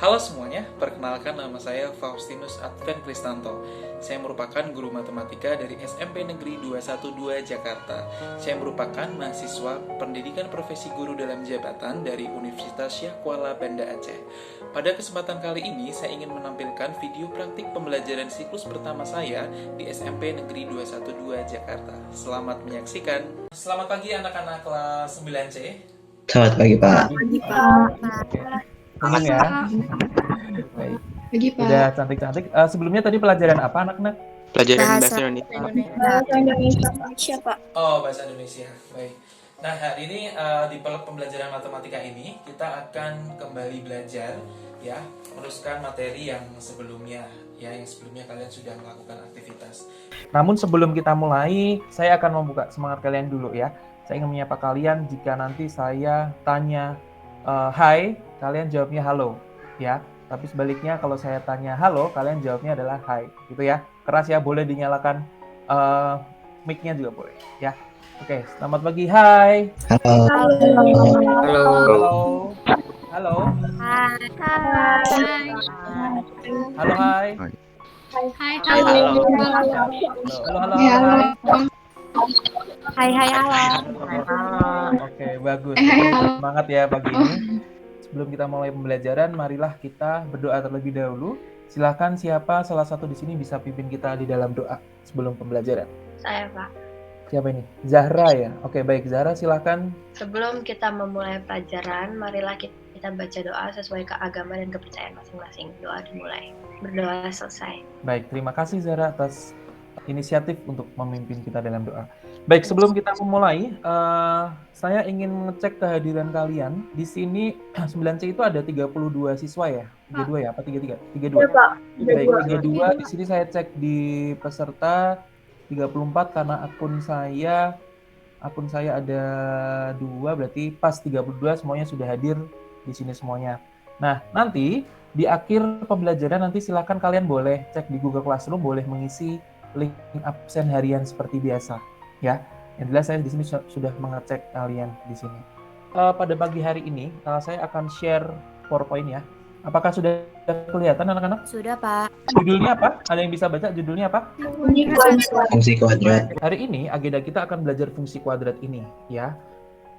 Halo semuanya, perkenalkan nama saya Faustinus Advent Kristanto. Saya merupakan guru matematika dari SMP Negeri 212 Jakarta. Saya merupakan mahasiswa pendidikan profesi guru dalam jabatan dari Universitas Syekh Kuala Banda Aceh. Pada kesempatan kali ini, saya ingin menampilkan video praktik pembelajaran siklus pertama saya di SMP Negeri 212 Jakarta. Selamat menyaksikan. Selamat pagi anak-anak kelas 9C. Selamat pagi, Pak. Pagi, Pak. Senang ya. Baik. Pagi, Udah Pak. cantik-cantik. Sebelumnya tadi pelajaran apa anak-anak? Pelajaran Bahasa bahasa Indonesia. Bahasa Indonesia, Pak. Oh, bahasa Indonesia. Baik. Nah, hari ini di pembelajaran matematika ini kita akan kembali belajar ya, meneruskan materi yang sebelumnya ya, yang sebelumnya kalian sudah melakukan aktivitas. Namun sebelum kita mulai, saya akan membuka semangat kalian dulu ya. Saya ingin menyapa kalian jika nanti saya tanya hai, kalian jawabnya halo ya. Tapi sebaliknya kalau saya tanya halo, kalian jawabnya adalah hai, gitu ya. Keras ya, boleh dinyalakan mic-nya juga boleh ya. Oke, selamat pagi, hai. Halo. Halo. Halo. Halo, hai. Halo, halo. Hai, alam. Oke, bagus. Semangat ya pagi ini. Sebelum kita mulai pembelajaran, marilah kita berdoa terlebih dahulu. Silakan siapa salah satu di sini bisa pimpin kita di dalam doa sebelum pembelajaran. Saya, Pak. Siapa ini? Zahra ya? Oke, baik. Zahra, silakan. Sebelum kita memulai pelajaran, marilah kita baca doa sesuai keagamaan dan kepercayaan masing-masing. Doa dimulai. Berdoa selesai. Baik, terima kasih Zahra atas inisiatif untuk memimpin kita dalam doa. Baik, sebelum kita memulai, saya ingin ngecek kehadiran kalian. Di sini 9C itu ada 32 siswa ya? 32 ya? Apa 33? 32. Iya, Pak. Baik, 32. Di sini saya cek di peserta 34 karena akun saya ada 2, berarti pas 32 semuanya sudah hadir di sini semuanya. Nah, nanti di akhir pembelajaran nanti silakan kalian boleh cek di Google Classroom, boleh mengisi link absen harian seperti biasa ya. Yang jelas saya di sini sudah mengecek kalian di sini. Pada pagi hari ini saya akan share PowerPoint ya. Apakah sudah kelihatan anak-anak? Sudah, Pak. Judulnya apa? Ada yang bisa baca judulnya apa? Fungsi kuadrat. Hari ini agenda kita akan belajar fungsi kuadrat ini ya.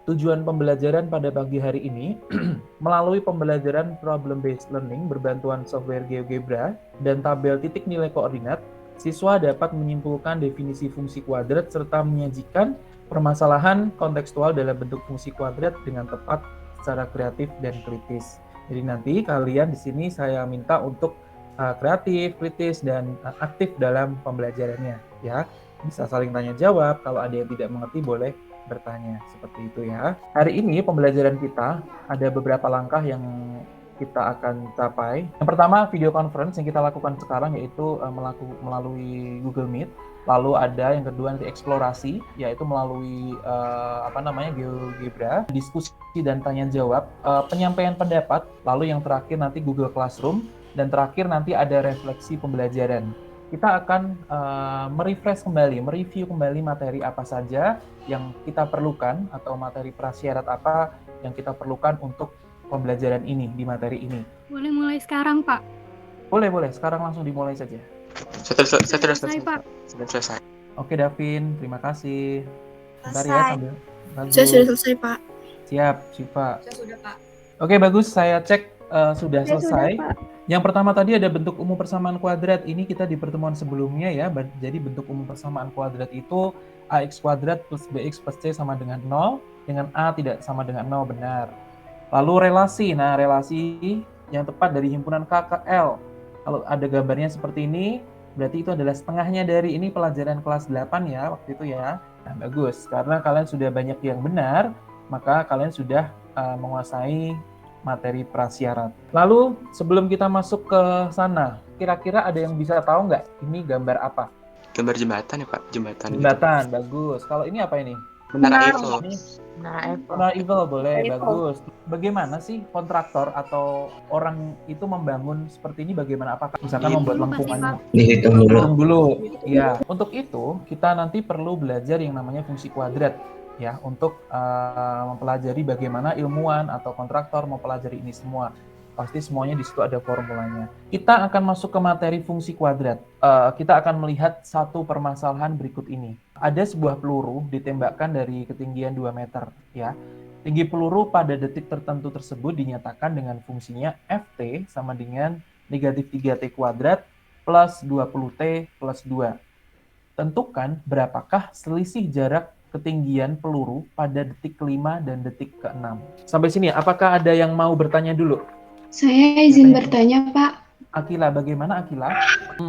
Tujuan pembelajaran pada pagi hari ini melalui pembelajaran problem based learning berbantuan software GeoGebra dan tabel titik nilai koordinat, siswa dapat menyimpulkan definisi fungsi kuadrat serta menyajikan permasalahan kontekstual dalam bentuk fungsi kuadrat dengan tepat secara kreatif dan kritis. Jadi nanti kalian di sini saya minta untuk kreatif, kritis, dan aktif dalam pembelajarannya ya. Bisa saling tanya jawab, kalau ada yang tidak mengerti boleh bertanya seperti itu ya. Hari ini pembelajaran kita ada beberapa langkah yang kita akan capai. Yang pertama video conference yang kita lakukan sekarang yaitu melalui Google Meet. Lalu ada yang kedua nanti eksplorasi yaitu melalui GeoGebra, diskusi dan tanya jawab, penyampaian pendapat. Lalu yang terakhir nanti Google Classroom dan terakhir nanti ada refleksi pembelajaran. Kita akan merefresh kembali, mereview kembali materi apa saja yang kita perlukan atau materi prasyarat apa yang kita perlukan untuk pembelajaran ini di materi ini. Boleh mulai sekarang, Pak? Boleh. Sekarang langsung dimulai saja. Saya sudah Selesai, Pak. Sudah selesai. Oke, Davin. Terima kasih. Bentar ya sambil. Saya sudah selesai, Pak. Siap, Syifa. Saya sudah, Pak. Oke, bagus. Saya cek sudah Saya selesai. sudah, Pak. Yang pertama tadi ada bentuk umum persamaan kuadrat. Ini kita di pertemuan sebelumnya ya. Jadi bentuk umum persamaan kuadrat itu ax kuadrat plus bx plus c sama dengan 0. Dengan a tidak sama dengan 0, benar. Lalu relasi. Nah, relasi yang tepat dari himpunan K ke L. Kalau ada gambarnya seperti ini, berarti itu adalah setengahnya dari ini pelajaran kelas 8 ya, waktu itu ya. Nah, bagus. Karena kalian sudah banyak yang benar, maka kalian sudah menguasai materi prasyarat. Lalu sebelum kita masuk ke sana, kira-kira ada yang bisa tahu nggak ini gambar apa? Gambar jembatan ya, Pak. Jembatan. Jembatan, bagus. Kalau ini apa ini? Menara Eiffel. Menara Eiffel, boleh, bagus. Bagaimana sih kontraktor atau orang itu membangun seperti ini? Bagaimana? Apakah misalkan membuat lengkungannya? Dihitung dulu. Hitung dulu. Ya, untuk itu kita nanti perlu belajar yang namanya fungsi kuadrat. Ya, untuk mempelajari bagaimana ilmuwan atau kontraktor mempelajari ini semua. Pasti semuanya di situ ada formulanya. Kita akan masuk ke materi fungsi kuadrat. Kita akan melihat satu permasalahan berikut ini. Ada sebuah peluru ditembakkan dari ketinggian 2 meter, ya. Tinggi peluru pada detik tertentu tersebut dinyatakan dengan fungsinya Ft sama dengan negatif 3T kuadrat plus 20T plus 2. Tentukan berapakah selisih jarak ketinggian peluru pada detik ke-5 dan detik ke-6. Sampai sini, apakah ada yang mau bertanya dulu? Saya izin bertanya, Pak. Akila, bagaimana Akila?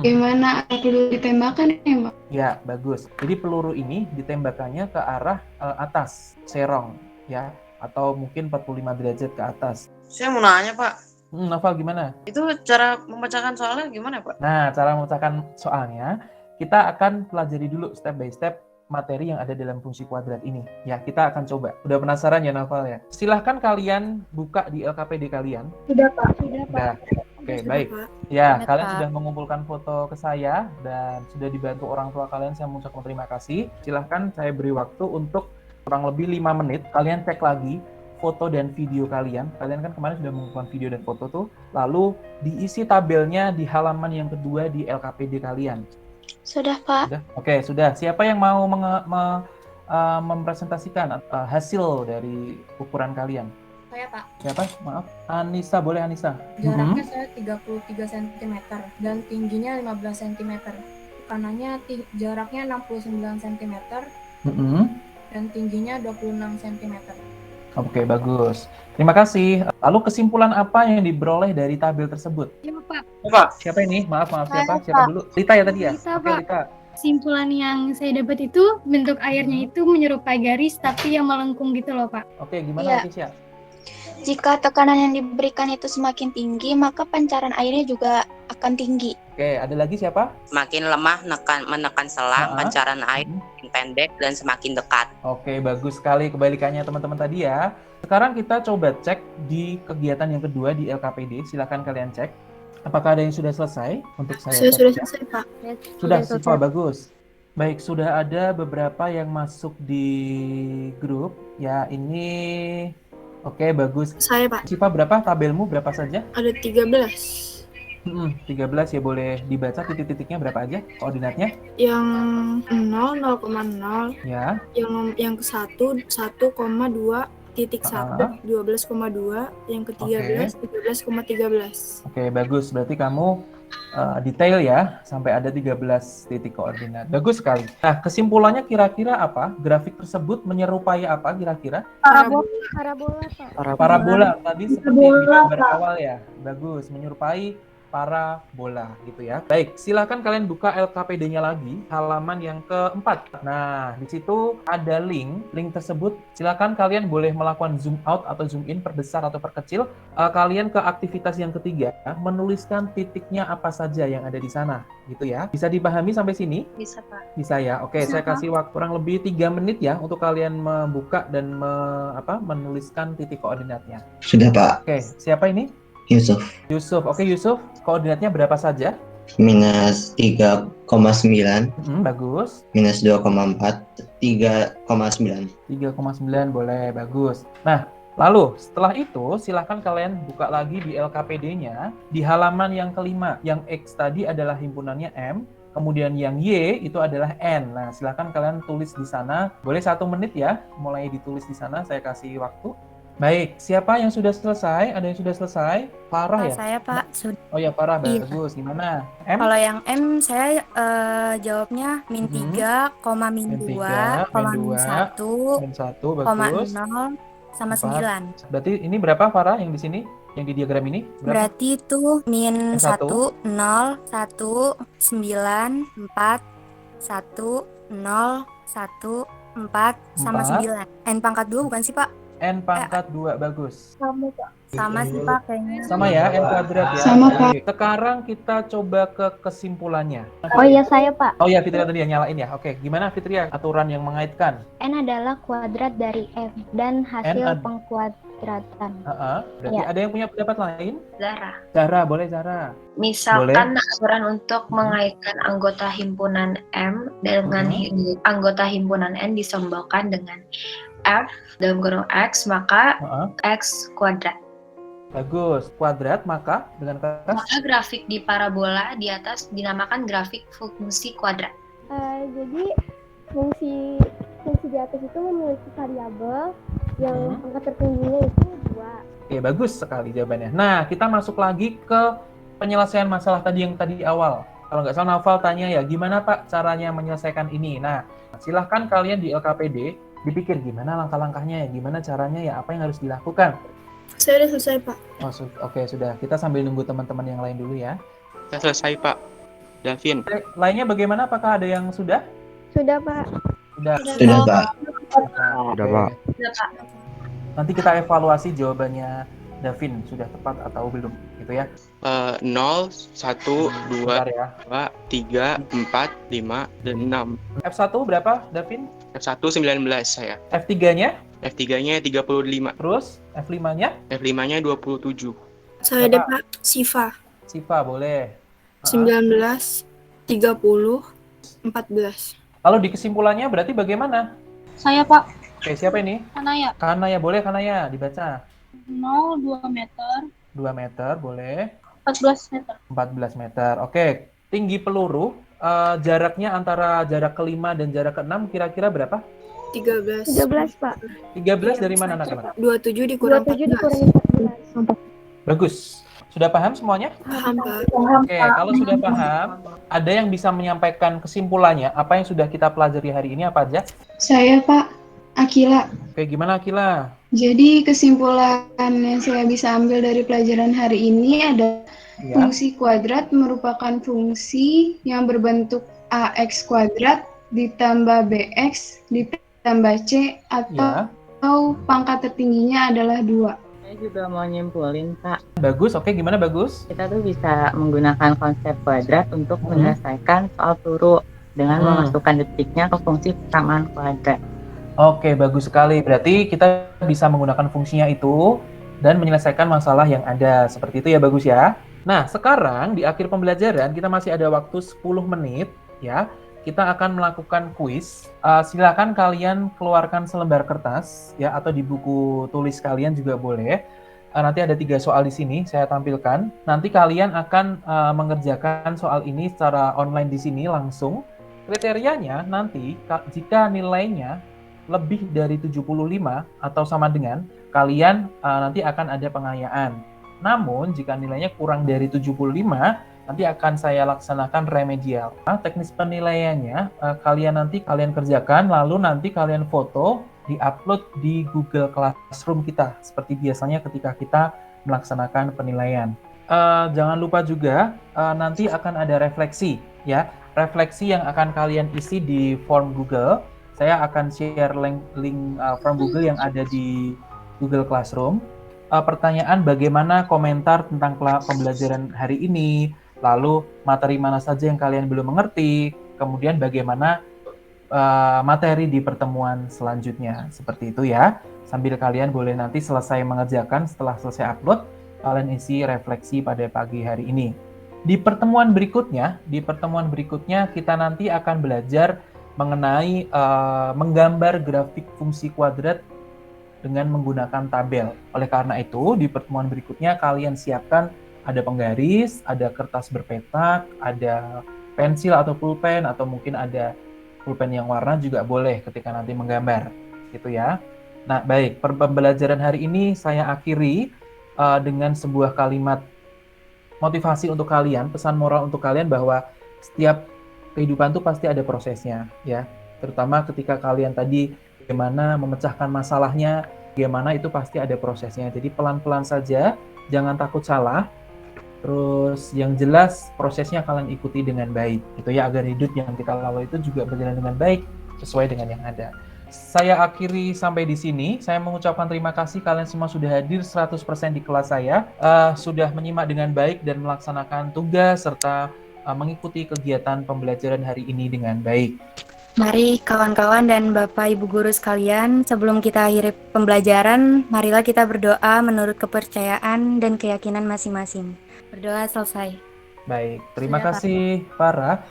Gimana peluru ditembakkan ya, Pak? Ya, bagus. Jadi peluru ini ditembakkannya ke arah atas, serong, ya, atau mungkin 45 derajat ke atas. Saya mau nanya, Pak. Noval gimana? Itu cara memecahkan soalnya gimana, Pak? Nah, cara memecahkan soalnya, kita akan pelajari dulu step by step materi yang ada dalam fungsi kuadrat ini. Ya, kita akan coba. Udah penasaran ya, Noval ya? Silahkan kalian buka di LKPD kalian. Sudah, Pak. Sudah, Pak. Udah. Oke, baik. Ya, kalian sudah mengumpulkan foto ke saya dan sudah dibantu orang tua kalian. Saya mengucapkan terima kasih. Silahkan saya beri waktu untuk kurang lebih 5 menit. Kalian cek lagi foto dan video kalian. Kalian kan kemarin sudah mengumpulkan video dan foto tuh. Lalu diisi tabelnya di halaman yang kedua di LKPD kalian. Sudah, Pak. Sudah? Oke, sudah. Siapa yang mau mempresentasikan hasil dari ukuran kalian? Saya, Pak. Siapa? Maaf. Anissa, boleh Anissa? Jaraknya saya 33 cm dan tingginya 15 cm. Kanannya jaraknya 69 cm dan tingginya 26 cm. Oke, bagus. Terima kasih. Lalu kesimpulan apa yang diperoleh dari tabel tersebut? Iya, Pak. Pak. Siapa ini? Maaf, siapa? Saya, Siapa Pak. dulu? Rita ya tadi ya? Rita, Oke, Pak. Rita. Kesimpulan yang saya dapat itu bentuk airnya itu menyerupai garis tapi yang melengkung gitu loh, Pak. Oke, gimana Iya. Tisha? Jika tekanan yang diberikan itu semakin tinggi, maka pancaran airnya juga akan tinggi. Oke, ada lagi siapa? Semakin lemah menekan selang, Ah. pancaran air semakin pendek dan semakin dekat. Oke, bagus sekali kebalikannya teman-teman tadi ya. Sekarang kita coba cek di kegiatan yang kedua di LKPD. Silakan kalian cek. Apakah ada yang sudah selesai? Untuk saya Sudah cek. selesai, Pak. Sudah, Siva, bagus. Baik, sudah ada beberapa yang masuk di grup. Ya, ini oke, bagus. Saya, Pak. Siva, berapa tabelmu? Berapa saja? Ada 13. 13 ya, boleh dibaca titik-titiknya berapa aja koordinatnya? Yang 0, 0,0. Ya. Yang ke-1, 1,2 titik 1, 12,2. Yang ke-13, 13,13. Oke, bagus. Berarti kamu detail ya, sampai ada 13 titik koordinat. Bagus sekali. Nah, kesimpulannya kira-kira apa? Grafik tersebut menyerupai apa kira-kira? Parabola, Pak. Parabola. Tadi seperti yang di gambar awal ya. Bagus, menyerupai parabola gitu ya. Baik, silakan kalian buka LKPD-nya lagi, halaman yang keempat. Nah, di situ ada link tersebut. Silakan kalian boleh melakukan zoom out atau zoom in, perbesar atau perkecil. Kalian ke aktivitas yang ketiga, menuliskan titiknya apa saja yang ada di sana, gitu ya. Bisa dipahami sampai sini? Bisa, Pak. Bisa ya. Oke, saya kasih waktu kurang lebih 3 menit ya untuk kalian membuka dan menuliskan titik koordinatnya. Sudah, Pak. Oke, siapa ini? Yusuf. Yusuf. Oke, Yusuf. Koordinatnya berapa saja? Minus 3,9. Bagus. Minus 2,4. 3,9. 3,9 boleh, bagus. Nah, lalu setelah itu silahkan kalian buka lagi di LKPD-nya di halaman yang kelima. Yang X tadi adalah himpunannya M, kemudian yang Y itu adalah N. Nah, silahkan kalian tulis di sana. Boleh 1 menit ya, mulai ditulis di sana. Saya kasih waktu. Baik, siapa yang sudah selesai? Ada yang sudah selesai? Farah ya? Saya, Pak. Sudah. Oh ya, Farah, Iya. bagus. Gimana? M? Kalau yang M saya jawabnya min 3, min 2, min 1, Min 1, koma bagus. 0, sama 9. Berarti ini berapa Farah yang di sini? Yang di diagram ini? Berapa? Berarti itu min 1, 1, 0, 1, 9, 4, 1, 0, 1, 4, sama 9. N pangkat 2 bukan sih, Pak? N pangkat 2, bagus. Sama, Pak. Sama sih, Pak, kayaknya. Sama ya, N kuadrat ya. Sama, Pak. Oke. Sekarang kita coba ke kesimpulannya. Oh iya, saya, Pak. Oh ya, Fitria tadi yang nyalain ya. Oke, gimana Fitria aturan yang mengaitkan? N adalah kuadrat dari F dan hasil pengkuadratan. Berarti Ya. ada yang punya pendapat lain? Zara. Zara, boleh Zara. Misalkan aturan untuk mengaitkan anggota himpunan M dengan anggota himpunan N disimbolkan dengan F dalam kurung X, maka X kuadrat. Bagus. Kuadrat maka dengan kata Maka grafik di parabola di atas dinamakan grafik fungsi kuadrat. Jadi fungsi di atas itu memiliki variabel yang angka tertingginya itu 2. Oke, bagus sekali jawabannya. Nah, kita masuk lagi ke penyelesaian masalah tadi yang tadi awal. Kalau nggak salah Naufal tanya ya, gimana Pak caranya menyelesaikan ini? Nah, silahkan kalian di LKPD dipikir gimana langkah-langkahnya ya, gimana caranya ya, apa yang harus dilakukan. Saya udah selesai, Pak. Oh, oke, sudah. Kita sambil nunggu teman-teman yang lain dulu ya. Saya selesai, Pak. Davin. Lainnya bagaimana? Apakah ada yang sudah? Sudah, Pak. Sudah. Sudah, Pak. Sudah, Pak. Nanti kita evaluasi jawabannya Davin sudah tepat atau belum, gitu ya. 0, 1, 2, Bentar ya. 2, 3, 4, 5, dan 6. F1 berapa, Davin? F1 19 saya. F3-nya? F3-nya 35. Terus F5-nya? F5-nya 27. Saya ada, Pak. Siva. Siva, boleh. 19, 30, 14. Lalu di kesimpulannya berarti bagaimana? Saya, Pak. Oke, siapa ini? Kanaya. Kanaya, boleh Kanaya dibaca. 0, 2 meter, 2 meter, boleh. 14 meter. 14 meter. Oke, tinggi peluru, jaraknya antara jarak ke-5 dan jarak ke-6 kira-kira berapa? 13. 13, Pak. 13 dari mana anak-anak? 27 dikurang 27 14. dikurangi 14. Bagus. Sudah paham semuanya? Paham, Pak. Oke, kalau sudah paham, ada yang bisa menyampaikan kesimpulannya, apa yang sudah kita pelajari hari ini apa aja? Saya, Pak. Akila. Oke, gimana Akila? Jadi kesimpulan yang saya bisa ambil dari pelajaran hari ini adalah Ya. fungsi kuadrat merupakan fungsi yang berbentuk AX kuadrat ditambah BX ditambah C Ya. atau pangkat tertingginya adalah 2. Saya juga mau nyimpulin, Pak. Bagus, oke, gimana bagus? Kita tuh bisa menggunakan konsep kuadrat untuk menyelesaikan soal peluru dengan memasukkan detiknya ke fungsi persamaan kuadrat. Oke, bagus sekali. Berarti kita bisa menggunakan fungsinya itu dan menyelesaikan masalah yang ada. Seperti itu ya, bagus ya. Nah, sekarang di akhir pembelajaran kita masih ada waktu 10 menit ya. Kita akan melakukan kuis. Silakan kalian keluarkan selembar kertas ya, atau di buku tulis kalian juga boleh. Nanti ada 3 soal di sini saya tampilkan. Nanti kalian akan mengerjakan soal ini secara online di sini langsung. Kriterianya nanti jika nilainya lebih dari 75 atau sama dengan, kalian nanti akan ada pengayaan. Namun jika nilainya kurang dari 75, nanti akan saya laksanakan remedial. Teknis penilaiannya kalian kerjakan, lalu nanti kalian foto, di-upload di Google Classroom kita seperti biasanya ketika kita melaksanakan penilaian. Jangan lupa juga nanti akan ada refleksi ya. Refleksi yang akan kalian isi di form Google. Saya akan share link form Google yang ada di Google Classroom. Pertanyaan bagaimana komentar tentang pembelajaran hari ini, lalu materi mana saja yang kalian belum mengerti, kemudian bagaimana materi di pertemuan selanjutnya. Seperti itu ya. Sambil kalian boleh nanti selesai mengerjakan, setelah selesai upload, kalian isi refleksi pada pagi hari ini. Di pertemuan berikutnya kita nanti akan belajar mengenai menggambar grafik fungsi kuadrat dengan menggunakan tabel. Oleh karena itu, di pertemuan berikutnya kalian siapkan ada penggaris, ada kertas berpetak, ada pensil atau pulpen, atau mungkin ada pulpen yang warna juga boleh ketika nanti menggambar. Gitu ya. Nah, baik, pembelajaran hari ini saya akhiri dengan sebuah kalimat motivasi untuk kalian, pesan moral untuk kalian bahwa setiap kehidupan itu pasti ada prosesnya, ya. Terutama ketika kalian tadi bagaimana memecahkan masalahnya, bagaimana itu pasti ada prosesnya. Jadi pelan-pelan saja, jangan takut salah. Terus yang jelas prosesnya kalian ikuti dengan baik, gitu ya, agar hidup yang kita lalui itu juga berjalan dengan baik sesuai dengan yang ada. Saya akhiri sampai di sini. Saya mengucapkan terima kasih kalian semua sudah hadir 100% di kelas saya, sudah menyimak dengan baik dan melaksanakan tugas serta mengikuti kegiatan pembelajaran hari ini dengan baik. Mari kawan-kawan dan Bapak Ibu guru sekalian, sebelum kita akhiri pembelajaran, marilah kita berdoa menurut kepercayaan dan keyakinan masing-masing. Berdoa selesai. Baik, terima kasih Farah.